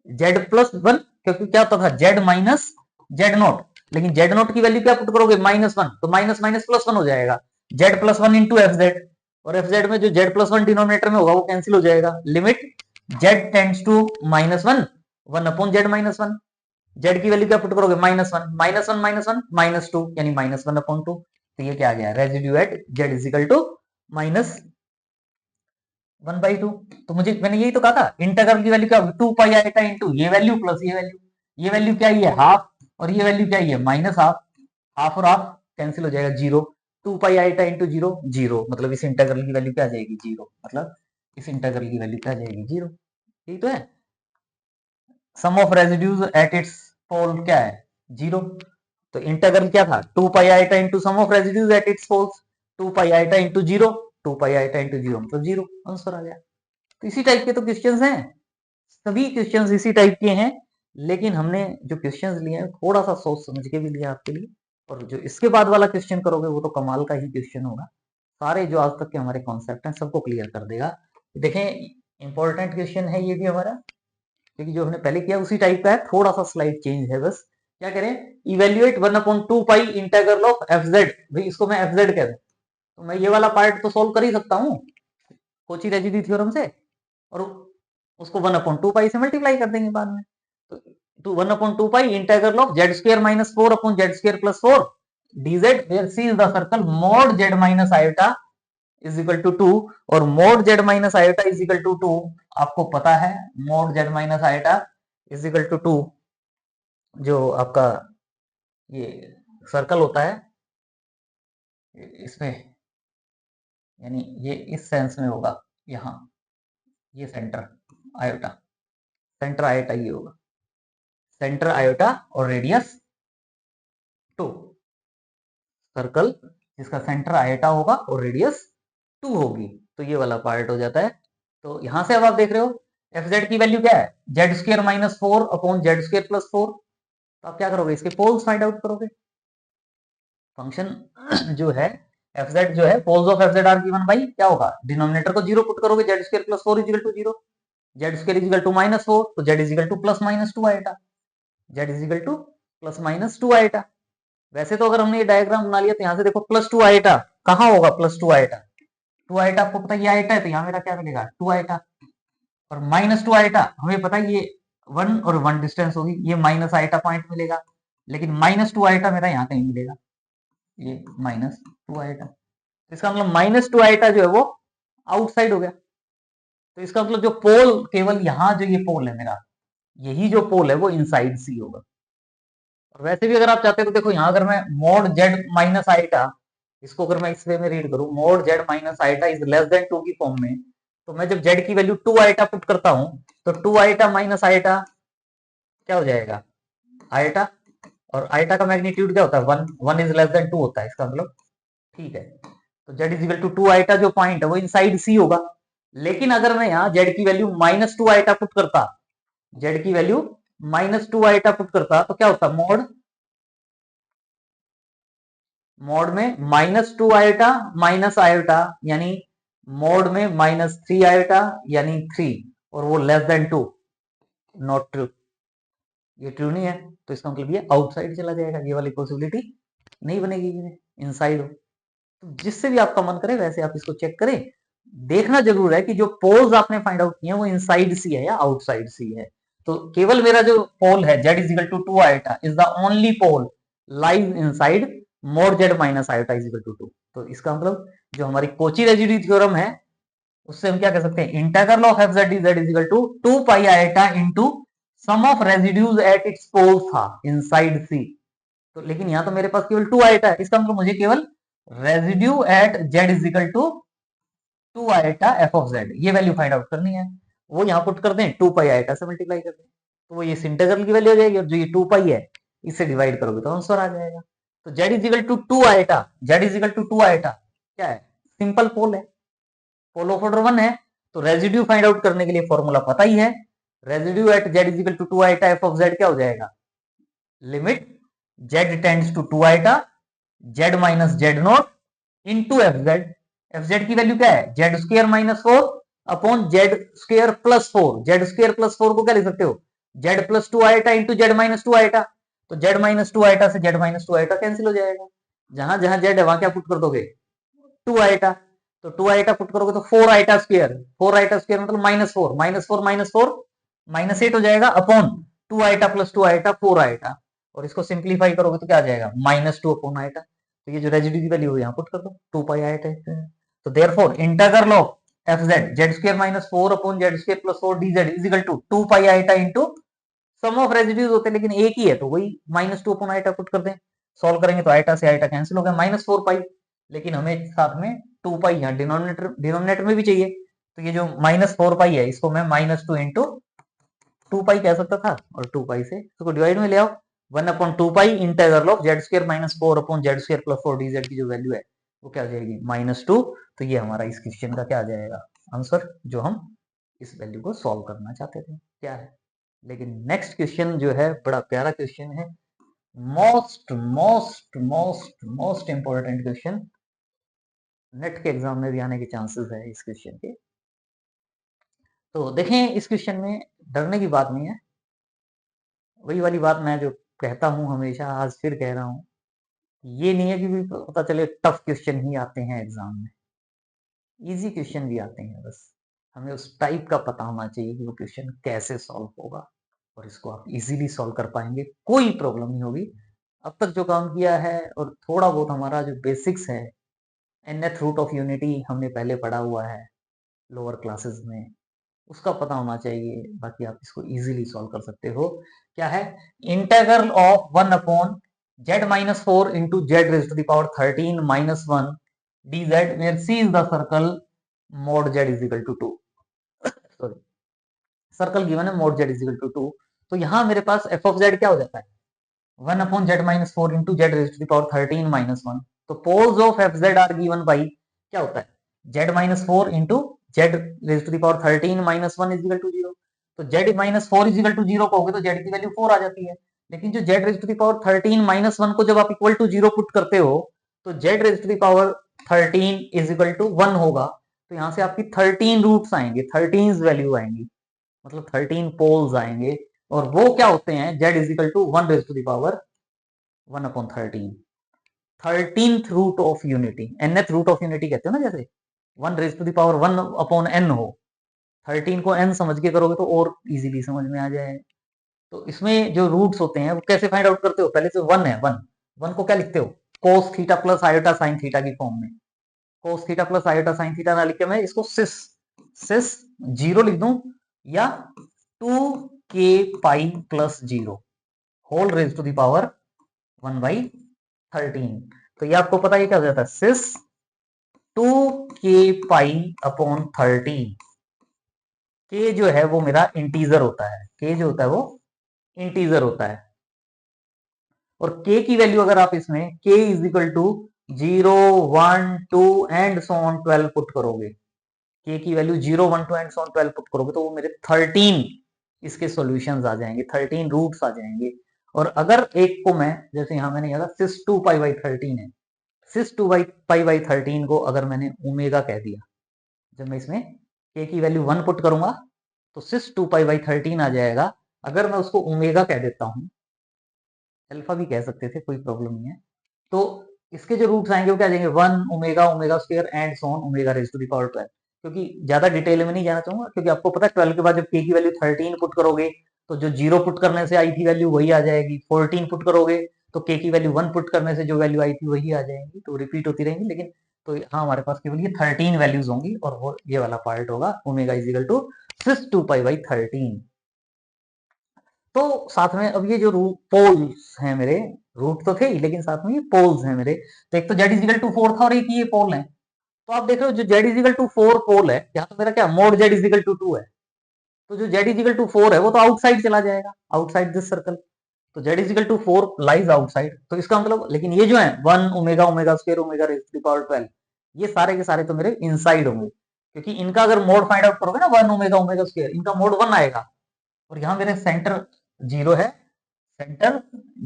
Z plus 1, क्योंकि क्या होता था जेड माइनस जेड नॉट, लेकिन जेड नॉट की वैल्यू क्या पुट करोगे, माइनस 1, तो माइनस माइनस प्लस 1 हो जाएगा, Z plus 1 into f Z, और एफ जेड में जो जेड प्लस 1 डिनोमिनेटर में होगा वो कैंसिल हो जाएगा। Limit z tends to minus 1 1 upon z minus 1, z की वैल्यू क्या पुट करोगे, माइनस 1 माइनस 1 माइनस 1 माइनस 2 यानी माइनस 1 अपॉन 2। तो ये क्या आ गया, residue at z is equal to minus 1/2। तो मुझे, मैंने यही तो कहा था, इंटीग्रल की वैल्यू क्या होगी, 2 पाई आइटा इंटू ये वैल्यू प्लस ये वैल्यू क्या है हाफ, और ये वैल्यू क्या है माइनस हाफ, हाफ और हाफ कैंसिल हो जाएगा, zero. 2 pi iota into zero zero, मतलब इस इंटीग्रल की वैल्यू क्या आ जाएगी, जीरो, मतलब इस इंटीग्रल की वैल्यू क्या आ जाएगी, जीरो। यही तो है, sum of residues at its pole क्या है, जीरो। तो इंटीग्रल क्या था, 2 pi iota into sum of residues at its poles, 2 pi iota into zero, 2 pi iota into zero मतलब जीरो, आंसर आ गया। तो इसी टाइप के तो क्वेश्चंस हैं, सभी क्वेश्चंस इसी टाइप के हैं, लेकिन हमने जो क्वेश्चंस लिए हैं थोड़ा सा सोच समझ के भी लिया आपके लिए, और जो इसके बाद वाला क्वेश्चन करोगे वो तो कमाल का ही क्वेश्चन होगा, सारे जो आज तक के हमारे कॉन्सेप्ट हैं सबको क्लियर कर देगा। देखें, इंपॉर्टेंट क्वेश्चन है ये भी हमारा, क्योंकि जो हमने पहले किया उसी टाइप का है, थोड़ा सा स्लाइड चेंज है बस। क्या करें, evaluate 1/2 pi integral of F Z, भाई इसको मैं एफ जेड कह दूं, तो मैं ये वाला पार्ट तो सोल्व कर ही सकता हूँ कोची रेजिड्यू थ्योरम से, और उसको 1/2 पाई से मल्टीप्लाई कर देंगे बाद में। तो 1/2 pi integral of z square minus 4 upon z square plus 4 dz where c is the circle mod z minus iota is equal to 2, और mod z minus iota is equal to 2 आपको पता है, mod z minus iota is equal to 2 जो आपका ये circle होता है इसमें, यानी ये इस सेंस में होगा, यहाँ ये सेंटर आयोटा, सेंटर आयोटा ये होगा, सेंटर आयोटा और रेडियस 2, सर्कल जिसका सेंटर आयोटा होगा और रेडियस 2 होगी, तो ये वाला पार्ट हो जाता है। तो यहां से अब आप देख रहे हो एफ जेड की वैल्यू क्या है, z square minus 4 upon z square plus 4। तो आप क्या करोगे, इसके पोल्स फाइंड आउट करोगे। फंक्शन जो है एफ जेड जो है, poles of F z are given by क्या होगा, डिनोमिनेटर को जीरो पुट करोगे, z square plus 4 is equal to zero, z square is equal to minus 4, तो z is equal to plus minus 2 आएगा, z is equal to plus minus 2 आएगा। वैसे तो अगर हमने ये डायग्राम बना लिया तो यहाँ से देखो प्लस 2 आएगा, कहाँ होगा प्लस 2 आएगा, 2 आएटा आपको पता है ये आएटा है, तो यहाँ मेरा क्या मिलेगा 2 आएटा, और माइनस 2 आएटा हमें पता है ये 1 और 1 डिस्टेंस होगी, ये माइनस आएटा पॉइंट मिलेगा, लेकिन माइनस 2 आएटा मेरा यहाँ कहीं मिलेगा, ये माइनस 2 आएटा, इसका मतलब माइनस 2 आएटा जो है वो आउटसाइड हो गया। तो इसका मतलब जो पोल, केवल यहाँ जो ये पोल है मेरा, यही जो पोल है वो इनसाइड सी होगा। और वैसे भी अगर आप चाहते हो तो देखो, यहाँ अगर मैं मोड जेड माइनस आइटा, इसको अगर मैं इस वे में रीड करूं, mod z minus iota is less than 2 की फॉर्म में, तो मैं जब जेड की वैल्यू 2 आइटा पुट करता हूं, तो 2 आइटा माइनस आइटा क्या हो जाएगा, आइटा, और आइटा का मैग्नीट्यूड क्या होता है 1, 1 इज लेस देन 2 होता है, इसका मतलब ठीक है। तो z is equal to 2 iota जो पॉइंट है वो इनसाइड सी होगा। लेकिन अगर मैं यहाँ जेड की वैल्यू माइनस 2 आइटा पुट करता, जेड की वैल्यू माइनस 2 आइटा पुट करता, तो क्या होता, मोड, मोड में माइनस 2 आयोटा माइनस आयोटा, यानी मोड में माइनस 3 आयोटा यानी 3, और वो लेस देन 2, नॉट ट्रू, ये ट्रू नहीं है, तो इसका मतलब ये आउटसाइड चला जाएगा, ये वाली पॉसिबिलिटी नहीं बनेगी, इनसाइड हो। तो जिससे भी आपका मन करे वैसे आप इसको चेक करें, देखना जरूर है कि जो पोल्स आपने फाइंड आउट किए हैं वो इनसाइड सी है या आउटसाइड सी है। तो केवल मेरा जो पोल है z is equal to 2 iota is the only pole lies inside mod z minus iota is equal to 2। तो इसका मतलब जो हमारी कोची रेजिड्यू थ्योरम है उससे हम क्या कह सकते हैं, integral of F Z is equal to 2 pi iota into sum of residues at its pole था इनसाइड सी। तो लेकिन यहाँ तो मेरे पास केवल 2 आयोटा है, इसका मतलब मुझे केवल residue at z is equal to 2 iota f of z ये वैल्यू फाइंड आउट करनी है। वो यहाँ पुट कर दें, 2 पाई आयोटा से मल्टीप्लाई कर दें, तो वो ये इंटीग्रल की वैल्यू हो जाएगी, और जो ये 2 पाई है इससे डिवाइड करोगे तो आंसर आ जाएगा। तो z is equal to 2 iota, z is equal to 2 iota क्या है, सिंपल पोल है, पोल ऑफ ऑर्डर 1 है। तो रेजिड्यू फाइंड आउट करने के लिए फॉर्मूला पता ही है, residue at z is equal to 2 iota f of z क्या हो जाएगा, limit z tends to 2 iota z minus z not into f z. F z की वैल्यू क्या है, z square minus 4 upon z square plus 4। Z square plus 4 को क्या लिख सकते हो, z plus 2 iota into z minus 2 iota. तो z minus 2 iota से जेड माइनस 2 आयोटा कैंसिल हो जाएगा, जहां जहां जेड है वहां क्या पुट कर दोगे, 2 आयोटा। तो 2 आयोटा पुट करोगे तो 4 आयोटा स्क्वायर, 4 आयोटा स्क्वायर मतलब माइनस 4, माइनस 4 माइनस 4 माइनस 8 हो जाएगा upon 2 iota plus 2 iota 4 iota. और इसको सिंप्लीफाई करोगे तो क्या आ जाएगा, माइनस 2 अपॉन आयोटा। तो ये जो रेजिड्यू की वैल्यू है यहाँ पुट कर दो, 2 पाई आयोटा। तो therefore integral of F z z square minus 4 upon z square plus 4 d z is equal to 2 pi iota into sum of residues होते हैं लेकिन एक ही है तो वही माइनस 2 अपॉन आयोटा पुट कर दें। सॉल्व करेंगे तो आयोटा से आयोटा कैंसिल हो गया, माइनस 4 पाई, लेकिन हमें साथ में 2 पाई यहाँ डिनोमिनेटर में भी चाहिए। तो ये जो माइनस 4 पाई है इसको मैं माइनस 2 इंटू 2 पाई कह सकता था, और 2 पाई से इसको डिवाइड में ले आओ, 1 upon 2 pi integral of z square minus 4 upon z square plus 4 DZ की जो वैल्यू है वो क्या आ जाएगी, माइनस 2। तो ये हमारा इस क्वेश्चन का क्या आ जाएगा आंसर, जो हम इस वैल्यू को सॉल्व करना चाहते थे क्या है। लेकिन नेक्स्ट क्वेश्चन जो है बड़ा प्यारा क्वेश्चन है, most most most most important question, net के एग्जाम में भी आने के चांसेस है इस क्वेश्चन के। तो देखें इस क्वेश्चन में डरने की बात नहीं है, वही वाली बात मैं जो कहता हूं हमेशा आज फिर कह रहा हूं, ये नहीं है कि पता चले टफ क्वेश्चन ही आते हैं एग्जाम में, इजी क्वेश्चन भी आते हैं, बस हमें उस टाइप का पता होना चाहिए कि वो क्वेश्चन कैसे सॉल्व होगा, और इसको आप इजीली सॉल्व कर पाएंगे, कोई प्रॉब्लम नहीं होगी। अब तक जो काम किया है और थोड़ा बहुत हमारा जो बेसिक्स है, nth रूट ऑफ यूनिटी हमने पहले पढ़ा हुआ है लोअर क्लासेस में, उसका पता होना चाहिए, बाकी आप इसको इजीली सॉल्व कर सकते हो। क्या है, integral of 1 upon z minus 4 into z raise to the power 13 minus 1 d z where C is the circle mod z is equal to 2। Sorry, circle given है mod z is equal to 2। तो यहां मेरे पास F of Z क्या हो जाता है, 1 upon z minus 4 into z raise to the power 13 minus 1। तो poles of F z are given by क्या होता है, z minus 4 into z raise to the power 13 minus 1 is equal to 0। तो z minus 4 is equal to 0 कहोगे तो Z की value 4 आ जाती है, लेकिन जो z raise to the power 13 minus 1 को जब आप इक्वल टू 0 पुट करते हो तो z raise to the power 13 is equal to 1 होगा। तो यहां से आपकी 13 रूट्स आएंगे, 13 वैल्यू आएंगी, मतलब 13 पोल्स आएंगे, और वो क्या होते हैं, z is equal to 1 raise to the power 1 upon 13, 13th root of unity, nth root of unity कहते हो ना, जैसे 1 raise to the power 1 upon n हो, 13 को n समझ के करोगे तो और इजीली समझ में आ जाए। तो इसमें जो रूट्स होते हैं वो कैसे फाइंड आउट करते हो, पहले से 1 है, 1 को क्या लिखते हो, cos theta plus iota sine theta की फॉर्म में, cos theta plus iota sine theta ना लिख के मैं इसको सिस सिस 0 लिख दूं, या 2k pi plus 0 whole raise to the power 1 by 13। तो ये आपको पता है क्या हो जाता है, सिस 2k पाई अपॉन 13। के जो है वो मेरा इंटीजर होता है, के जो होता है वो इंटीजर होता है, और के की वैल्यू अगर आप इसमें k is equal to 0 1 2 and so on 12 put करोगे, के की value 0 1 2 and so on 12 put करोगे तो वो मेरे 13 इसके सॉल्यूशंस आ जाएंगे, 13 रूट्स आ जाएंगे। और अगर एक को मैं, जैसे यहां मैंने यहां सिस 2 पाई बाई 13 है, सिस 2 पाई बाई 13 को अगर मैंने ओमेगा कह दिया, जब मैं इसमें के की वैल्यू 1 पुट करूंगा तो सिस 2 पाई बाई 13 आ जाएगा। अगर मैं उसको ओमेगा कह देता हूं, अल्फा भी कह सकते थे, कोई प्रॉब्लम नहीं है, तो इसके जो रूट्स आएंगे वो क्या आ जाएंगे, 1 omega omega square and so on omega raise to the power 12। क्योंकि ज्यादा डिटेल में नहीं जाना चाहूंगा, क्योंकि आपको पता है 12 के बाद जब k की वैल्यू 13 पुट करोगे तो जो 0 पुट करने से आई थी वैल्यू वही आ जाएगी, 14 पुट करोगे तो k की वैल्यू 1 पुट करने से जो वैल्यू आई थी वही आ जाएंगी, तो रिपीट होती रहेंगी। लेकिन तो हाँ, हमारे पास केवल ये 13 वैल्यूज होंगी और वो ये वाला पार्ट होगा ओमेगा इज इक्वल टू 6 2 पाई/13। तो साथ में अब ये जो रूट पोल्स हैं मेरे, रूट तो थे ही लेकिन साथ में ये पोल्स हैं मेरे, तो एक तो z इज इक्वल टू 4 था और एक ये पोल है। तो आप देख रहे हो जो z is equal to 4 pole है, यहाँ तो मेरा क्या mod z is equal to 2 है, तो जो z इज इक्वल टू 4 है वो तो आउटसाइड चला जाएगा, आउटसाइड दिस सर्कल। तो z is equal to 4 lies outside, तो इसका मतलब, लेकिन ये जो है 1 omega omega square omega raise to the power 12, ये सारे के सारे तो मेरे इनसाइड होंगे, क्योंकि इनका अगर मोड फाइंड आउट करोगे ना 1 ओमेगा ओमेगा स्क्वायर, इनका मोड 1 आएगा। और यहाँ मेरे सेंटर 0 है, सेंटर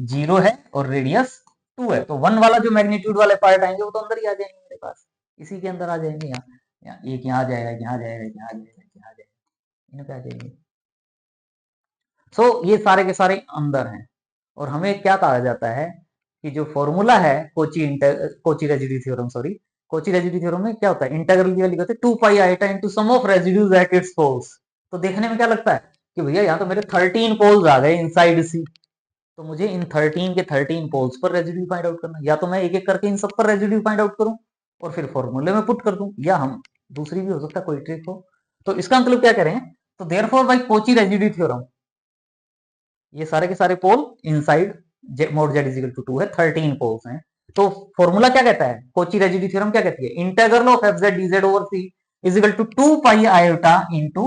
0 है और रेडियस 2 है, तो 1 वाला जो मैग्नीट्यूड वाले पार्ट आएंगे वो तो अंदर ही आ जाएंगे मेरे पास, इसी के अंदर आ जाएंगे। यहाँ एक यहाँ जाएगा, यहाँ जाएगा, यहाँ जाएगा, यहाँ जाएगा, इनमें आ जाएंगे। सो ये सारे के सारे अंदर हैं। और हमें क्या कहा जाता है कि जो फॉर्मूला है Kochi residue theorem, sorry Kochi residue theorem में क्या होता है, इंटीग्रल की वैल्यू होती है 2 pi iota into sum of residues at its poles. तो देखने में क्या लगता है कि भैया यहाँ तो मेरे 13 पोल्स आ गए इनसाइड सी, तो मुझे इन 13 के 13 पोल्स पर रेजिड्यू फाइंड आउट करना, या तो मैं एक एक करके इन सब पर रेजिड्यू फाइंड आउट करूं और फिर फॉर्मूले में पुट कर दूं, या हम दूसरी भी हो सकता है कोई ट्रिक हो। तो इसका मतलब क्या करें, तो therefore by Cauchy residue theorem ये सारे के सारे pole inside mod z is equal to 2 है, 13 पोल्स हैं। तो फॉर्मूला क्या कहता है, कोची रेजिड्यू थ्योरम क्या कहती है, integral of F z dz over c is equal to 2 pi iota into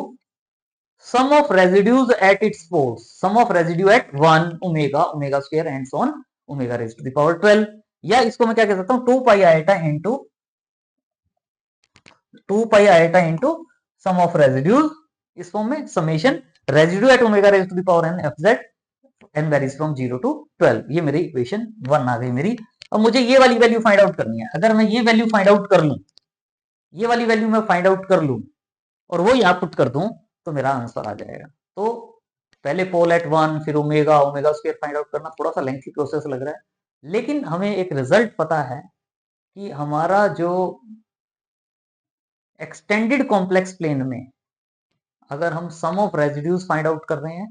sum of residues at its poles, sum of residue at 1 omega omega square and so on omega raise to the power 12। या इसको मैं क्या कह सकता हूं, 2 pi iota into 2 pi iota into sum of residues, इस form में summation residue at omega raise to the power n f z n varies from 0 to 12। ये मेरी इक्वेशन 1 आ गई मेरी। अब मुझे ये वाली वैल्यू फाइंड आउट करनी है। अगर मैं ये वैल्यू फाइंड आउट कर लूं, ये वाली वैल्यू मैं फाइंड आउट कर लूं और वो यहां पुट कर दूं, तो मेरा आंसर आ जाएगा। तो पहले पोल एट 1 फिर omega omega square find out करना थोड़ा सा लेंथी प्रोसेस लग रहा है, लेकिन हमें एक रिजल्ट पता है कि हमारा जो एक्सटेंडेड कॉम्प्लेक्स प्लेन में अगर हम sum of residues find out कर रहे हैं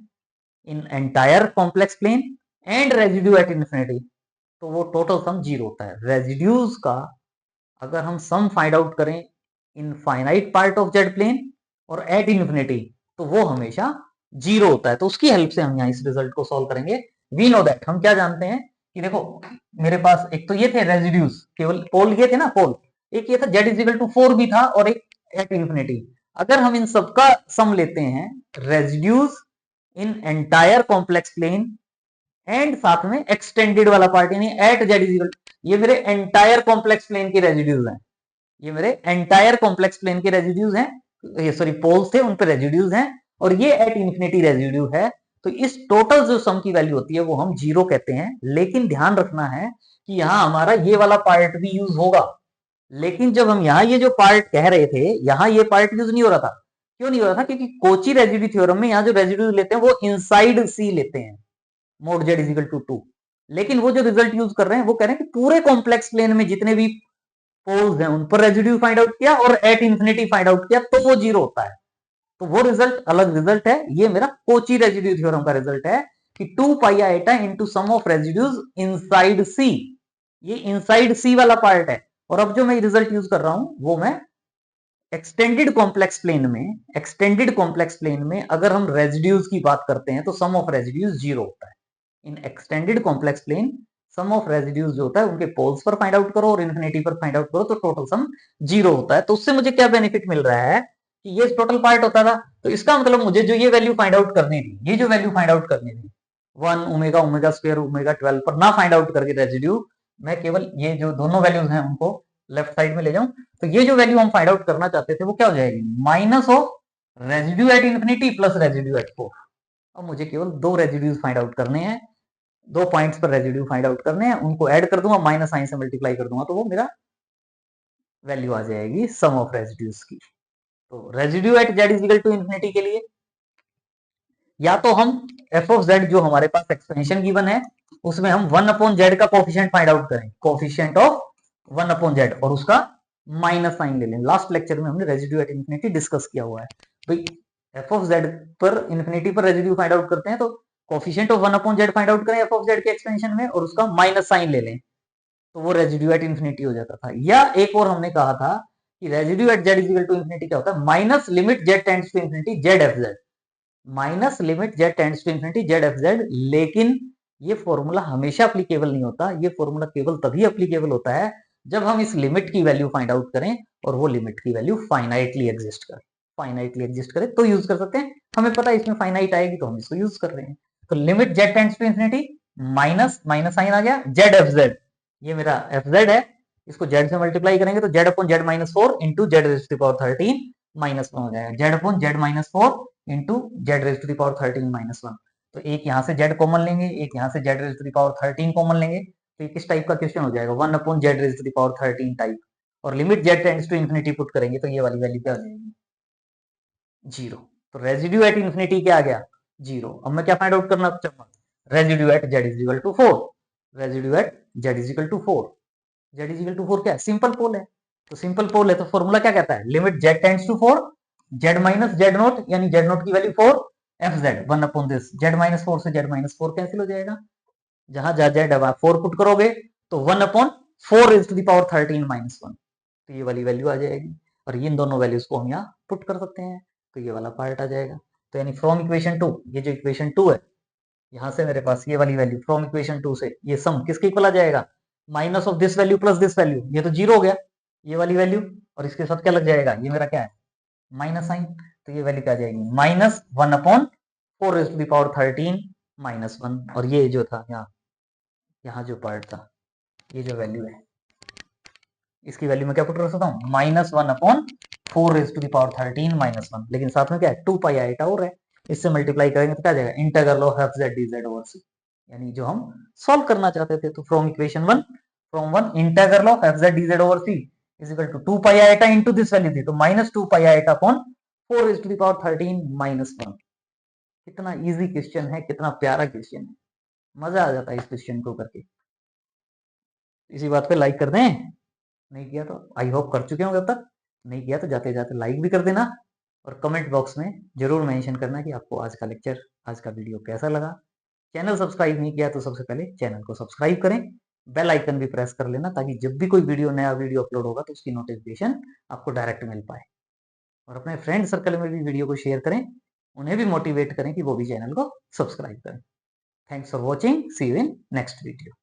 in entire complex plane and residue at infinity, तो वो टोटल सम 0 होता है। रेजिड्यूज का अगर हम सम फाइंड आउट करें in finite part of z plane और एट इन्फिनिटी, तो वो हमेशा 0 होता है। तो उसकी हेल्प से हम यहाँ इस रिजल्ट को सॉल्व करेंगे। वी नो दैट, हम क्या जानते हैं कि देखो मेरे पास एक तो ये थे रेजिड्यूज, केवल पोल ये थे ना पोल, एक ये था जेड इज इक्वल टू 4 भी था और एक एट इन्फिनिटी। अगर हम इन सबका सम लेते हैं residues in entire complex plane and साथ में एक्सटेंडेड वाला पार्ट यानी एट जेड इज इक्वल, ये मेरे एंटायर कॉम्प्लेक्स प्लेन के रेजिड्यूज हैं, ये मेरे एंटायर कॉम्प्लेक्स प्लेन के रेजिड्यूज हैं, ये सॉरी पोल्स थे उन पे रेजिड्यूज हैं, और ये एट इन्फिनिटी रेजिड्यू है। तो इस टोटल जो सम की वैल्यू होती है वो हम 0 कहते हैं। लेकिन ध्यान रखना है कि यहां हमारा ये वाला पार्ट भी यूज होगा, लेकिन जब हम यहाँ ये जो पार्ट कह रहे थे यहाँ ये पार्ट यूज नहीं हो रहा था। क्यों नहीं हो रहा था, क्योंकि कोची रेजिड्यू थ्योरम में यहाँ जो रेजिड्यू लेते हैं वो इनसाइड सी लेते हैं mod z is equal to 2। लेकिन वो जो रिजल्ट यूज कर रहे हैं वो कह रहे हैं कि पूरे कॉम्प्लेक्स प्लेन में जितने भी पोल्स हैं उन पर रेजिड्यू फाइंड आउट किया और एट इंफिनिटी फाइंड आउट किया, तो वो 0 होता है। तो वो रिजल्ट अलग रिजल्ट है, ये मेरा कोची रेजिड्यू थ्योरम का रिजल्ट है कि 2 pi iota into sum of residues inside C, ये इनसाइड सी वाला पार्ट है। और अब जो मैं रिजल्ट यूज कर रहा हूं वो मैं एक्सटेंडेड कॉम्प्लेक्स प्लेन में, एक्सटेंडेड कॉम्प्लेक्स प्लेन में अगर हम रेजिड्यूज की बात करते हैं तो सम ऑफ रेजिड्यूज 0 होता है। In extended complex plane sum of residues जो होता है उनके पोल्स पर फाइंड आउट करो और इन्फिनिटी पर फाइंड आउट करो तो टोटल सम 0 होता है। तो उससे मुझे क्या बेनिफिट मिल रहा है कि ये टोटल पार्ट होता था, तो इसका मतलब मुझे जो ये वैल्यू फाइंड आउट करनी थी, ये जो वैल्यू फाइंड आउट करनी थी 1 ओमेगा ओमेगा स्क्वायर ओमेगा 12 पर ना फाइंड आउट करके रेजिड्यू, मैं केवल ये जो दोनों वैल्यूज हैं उनको लेफ्ट साइड में ले जाऊं, तो ये जो वैल्यू हम फाइंड आउट करना चाहते थे वो क्या हो जाएगी, minus of residue at infinity plus residue at 4। अब मुझे केवल 2 रेजिड्यूज फाइंड आउट करने हैं, 2 पॉइंट्स पर रेजिड्यू फाइंड आउट करने हैं, उनको ऐड कर दूंगा, माइनस साइन से मल्टीप्लाई कर दूंगा, तो वो मेरा वैल्यू आ जाएगी सम ऑफ रेजिड्यूज की। तो residue at z is equal to infinity के लिए या तो हम एफ ऑफ जेड जो हमारे पास एक्सपेंशन गिवन है उसमें हम 1 अपॉन जेड का कोफिशिएंट फाइंड आउट करें, कोफिशिएंट ऑफ 1 अपॉन जेड और उसका माइनस साइन ले लें। लास्ट लेक्चर में हमने रेजिड्यू एट इन्फिनिटी डिस्कस किया हुआ है। भाई एफ ऑफ जेड पर इन्फिनिटी पर रेजिड्यू फाइंड आउट करते हैं तो coefficient of 1 upon Z find out करें एफ ऑफ जेड के एक्सपेंशन में और उसका माइनस साइन ले लें तो वो रेजिड्यू एट इन्फिनिटी हो जाता था। या एक और हमने कहा था कि residue at z is equal to infinity क्या होता है, minus limit z tends to infinity z f z, minus limit z tends to infinity z f z. लेकिन ये फॉर्मूला हमेशा अप्लीकेबल नहीं होता, ये फॉर्मूला केवल तभी अप्लीकेबल होता है जब हम इस लिमिट की वैल्यू फाइंड आउट करें और वो लिमिट की वैल्यू फाइनाइटली एग्जिस्ट करे, फाइनाइटली एग्जिस्ट करे तो यूज कर सकते हैं। हमें पता है इसमें फाइनाइट आएगी तो हम इसको यूज कर रहे हैं। तो limit z tends to infinity minus minus sine आ गया जेड एफ जेड, ये मेरा एफ जेड है, इसको जेड से मल्टीप्लाई करेंगे तो z upon z minus 4 into z raise to the power 13 minus 1 हो जाएगा। Z upon z minus 4 into z raise to the power 13 minus 1। तो एक यहाँ से जेड कॉमन लेंगे, एक यहाँ से z raise to the power 13 common लेंगे, तो ये किस टाइप का क्वेश्चन हो जाएगा, 1 upon z raise to the power 13 type. और limit z tends to infinity put करेंगे तो ये वाली वैल्यू क्या हो जाएगी, जीरो। तो रेजिड्यू एट इन्फिनिटी क्या आ गया, जीरो। अब मैं क्या फाइंड आउट करना चाहूंगा, residue at z is equal to 4, residue at z is equal to 4, z is equal to 4 क्या है, सिंपल पोल है। तो सिंपल पोल है तो फॉर्मूला क्या कहता है, limit z tends to 4 Z minus Z note, यानी जेड नोट की value 4 F Z 1 upon this Z minus 4 से जेड माइनस 4 कैंसिल हो जाएगा, जहां जहां जेड है 4 पुट करोगे तो 1 upon 4 is to the power 13 minus 1, तो ये वाली वैल्यू आ जाएगी। और इन दोनों वैल्यूज को हम यहाँ पुट कर सकते हैं तो ये वाला पार्ट आ जाएगा। तो यानी फ्रॉम इक्वेशन 2, ये जो इक्वेशन 2 है, यहां से मेरे पास ये वाली वैल्यू फ्रॉम इक्वेशन 2 से ये सम किसके इक्वल आ जाएगा, minus of this value plus this value, ये तो जीरो हो गया ये वाली वैल्यू, और इसके साथ क्या लग जाएगा, ये मेरा क्या है माइनस साइन, तो ये वैल्यू क्या आ जाएगी minus 1 upon 4 raise to the power 13 minus 1। और ये जो था यहाँ यहाँ जो पार्ट था, ये जो वैल्यू है इसकी वैल्यू में क्या पुट कर सकता हूँ, minus 1 upon 4 raise to the power 13 minus 1, लेकिन साथ में क्या है 2 पाई आईटा और है, इससे मल्टीप्लाई करेंगे तो क्या आ जाएगा integral of F Z D Z over C, यानी जो हम सॉल्व करना चाहते थे। तो from equation 1, from 1 integral of F Z D Z over C is equal to 2 pi iota into this value थी तो minus 2 pi iota upon 4 raise to the power 13 minus 1। कितना इजी क्वेश्चन है, कितना प्यारा क्वेश्चन है, मजा आ जाता है इस क्वेश्चन को करके। इसी बात पे लाइक कर दें, नहीं किया तो आई होप कर चुके होंगे अब तक, नहीं किया तो जाते जाते लाइक भी कर देना और कमेंट बॉक्स में जरूर मेंशन करना कि आपको आज का लेक्चर, आज का वीडियो कैसा लगा। चैनल सब्सक्राइब नहीं किया तो सबसे पहले चैनल को सब्सक्राइब करें, बेल आइकन भी प्रेस कर लेना ताकि जब भी कोई नया वीडियो अपलोड होगा तो उसकी नोटिफिकेशन आपको डायरेक्ट मिल पाए। और अपने फ्रेंड सर्कल में भी वीडियो को शेयर करें, उन्हें भी मोटिवेट करें कि वो भी चैनल को सब्सक्राइब करें। Thanks for watching, see you in next video.